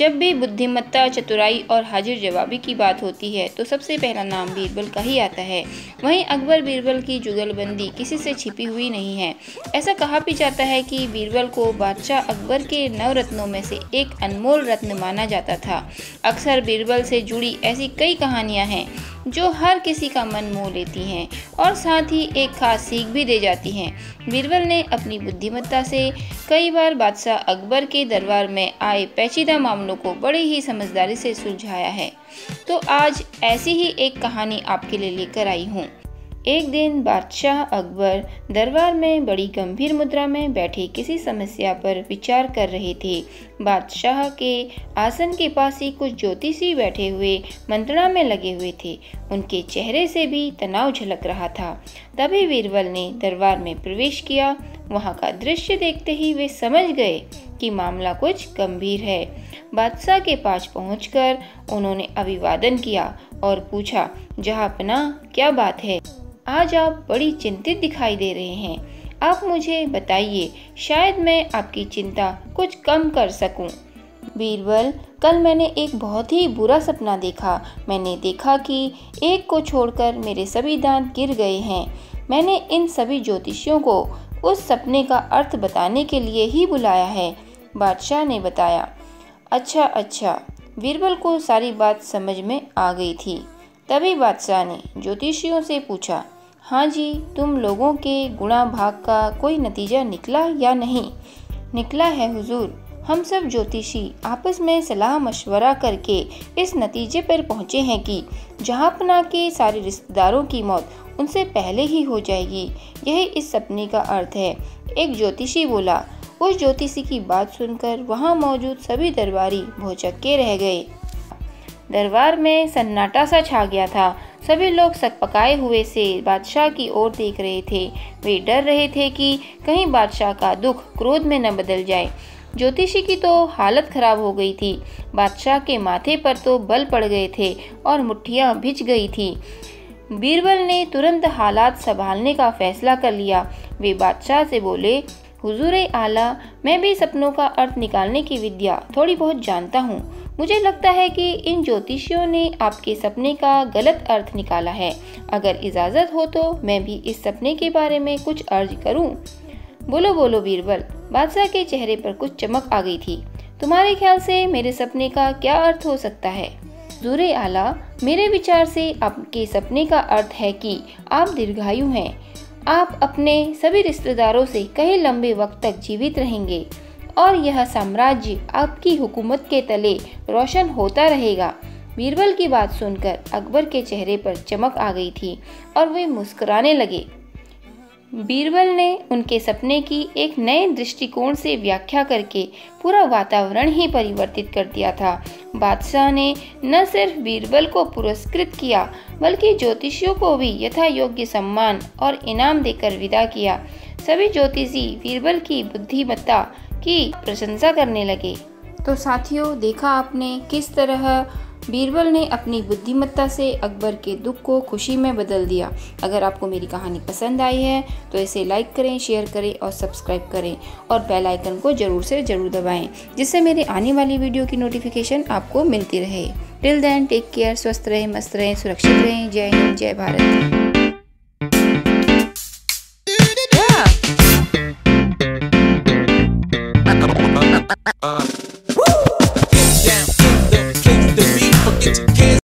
जब भी बुद्धिमत्ता, चतुराई और हाजिर जवाबी की बात होती है तो सबसे पहला नाम बीरबल का ही आता है। वहीं अकबर बीरबल की जुगलबंदी किसी से छिपी हुई नहीं है। ऐसा कहा भी जाता है कि बीरबल को बादशाह अकबर के 9 रत्नों में से एक अनमोल रत्न माना जाता था। अक्सर बीरबल से जुड़ी ऐसी कई कहानियां हैं जो हर किसी का मन मोह लेती हैं और साथ ही एक खास सीख भी दे जाती हैं। बीरबल ने अपनी बुद्धिमत्ता से कई बार बादशाह अकबर के दरबार में आए पेचीदा मामलों को बड़े ही समझदारी से सुलझाया है। तो आज ऐसी ही एक कहानी आपके लिए लेकर आई हूँ। एक दिन बादशाह अकबर दरबार में बड़ी गंभीर मुद्रा में बैठे किसी समस्या पर विचार कर रहे थे। बादशाह के आसन के पास ही कुछ ज्योतिषी बैठे हुए मंत्रणा में लगे हुए थे। उनके चेहरे से भी तनाव झलक रहा था। तभी बीरबल ने दरबार में प्रवेश किया। वहां का दृश्य देखते ही वे समझ गए कि मामला कुछ गंभीर है। बादशाह के पास पहुंचकर उन्होंने अभिवादन किया और पूछा, जहांपना, क्या बात है? आज आप बड़ी चिंतित दिखाई दे रहे हैं। आप मुझे बताइए, शायद मैं आपकी चिंता कुछ कम कर सकूं। बीरबल, कल मैंने एक बहुत ही बुरा सपना देखा। मैंने देखा कि एक को छोड़कर मेरे सभी दांत गिर गए हैं। मैंने इन सभी ज्योतिषियों को उस सपने का अर्थ बताने के लिए ही बुलाया है, बादशाह ने बताया। अच्छा। बीरबल को सारी बात समझ में आ गई थी। तभी बादशाह ने ज्योतिषियों से पूछा, हाँ जी, तुम लोगों के गुणा भाग का कोई नतीजा निकला या नहीं? निकला है हुजूर। हम सब ज्योतिषी आपस में सलाह मशवरा करके इस नतीजे पर पहुँचे हैं कि जहांपना के सारे रिश्तेदारों की मौत उनसे पहले ही हो जाएगी। यही इस सपने का अर्थ है, एक ज्योतिषी बोला। उस ज्योतिषी की बात सुनकर वहां मौजूद सभी दरबारी भौचक्के रह गए। दरबार में सन्नाटा सा छा गया था। सभी लोग सकपकाए हुए से बादशाह की ओर देख रहे थे। वे डर रहे थे कि कहीं बादशाह का दुख क्रोध में न बदल जाए। ज्योतिषी की तो हालत खराब हो गई थी। बादशाह के माथे पर तो बल पड़ गए थे और मुट्ठियां भिज गई थी। बीरबल ने तुरंत हालात संभालने का फैसला कर लिया। वे बादशाह से बोले, हुजूर आला, मैं भी सपनों का अर्थ निकालने की विद्या थोड़ी बहुत जानता हूँ। मुझे लगता है कि इन ज्योतिषियों ने आपके सपने का गलत अर्थ निकाला है। अगर इजाज़त हो तो मैं भी इस सपने के बारे में कुछ अर्ज करूँ? बोलो बीरबल। बादशाह के चेहरे पर कुछ चमक आ गई थी। तुम्हारे ख्याल से मेरे सपने का क्या अर्थ हो सकता है? हुजूर आला, मेरे विचार से आपके सपने का अर्थ है कि आप दीर्घायु हैं। आप अपने सभी रिश्तेदारों से कई लंबे वक्त तक जीवित रहेंगे और यह साम्राज्य आपकी हुकूमत के तले रोशन होता रहेगा। बीरबल की बात सुनकर अकबर के चेहरे पर चमक आ गई थी और वे मुस्कुराने लगे। बीरबल ने उनके सपने की एक नए दृष्टिकोण से व्याख्या करके पूरा वातावरण ही परिवर्तित कर दिया था। बादशाह ने न सिर्फ बीरबल को पुरस्कृत किया बल्कि ज्योतिषियों को भी यथा योग्य सम्मान और इनाम देकर विदा किया। सभी ज्योतिषी बीरबल की बुद्धिमत्ता की प्रशंसा करने लगे। तो साथियों, देखा आपने किस तरह बीरबल ने अपनी बुद्धिमत्ता से अकबर के दुख को खुशी में बदल दिया। अगर आपको मेरी कहानी पसंद आई है तो इसे लाइक करें, शेयर करें और सब्सक्राइब करें और बेल आइकन को ज़रूर से ज़रूर दबाएं, जिससे मेरे आने वाली वीडियो की नोटिफिकेशन आपको मिलती रहे। टिल देन, टेक केयर, स्वस्थ रहें, मस्त रहें, सुरक्षित रहें। जय हिंद, जय भारत।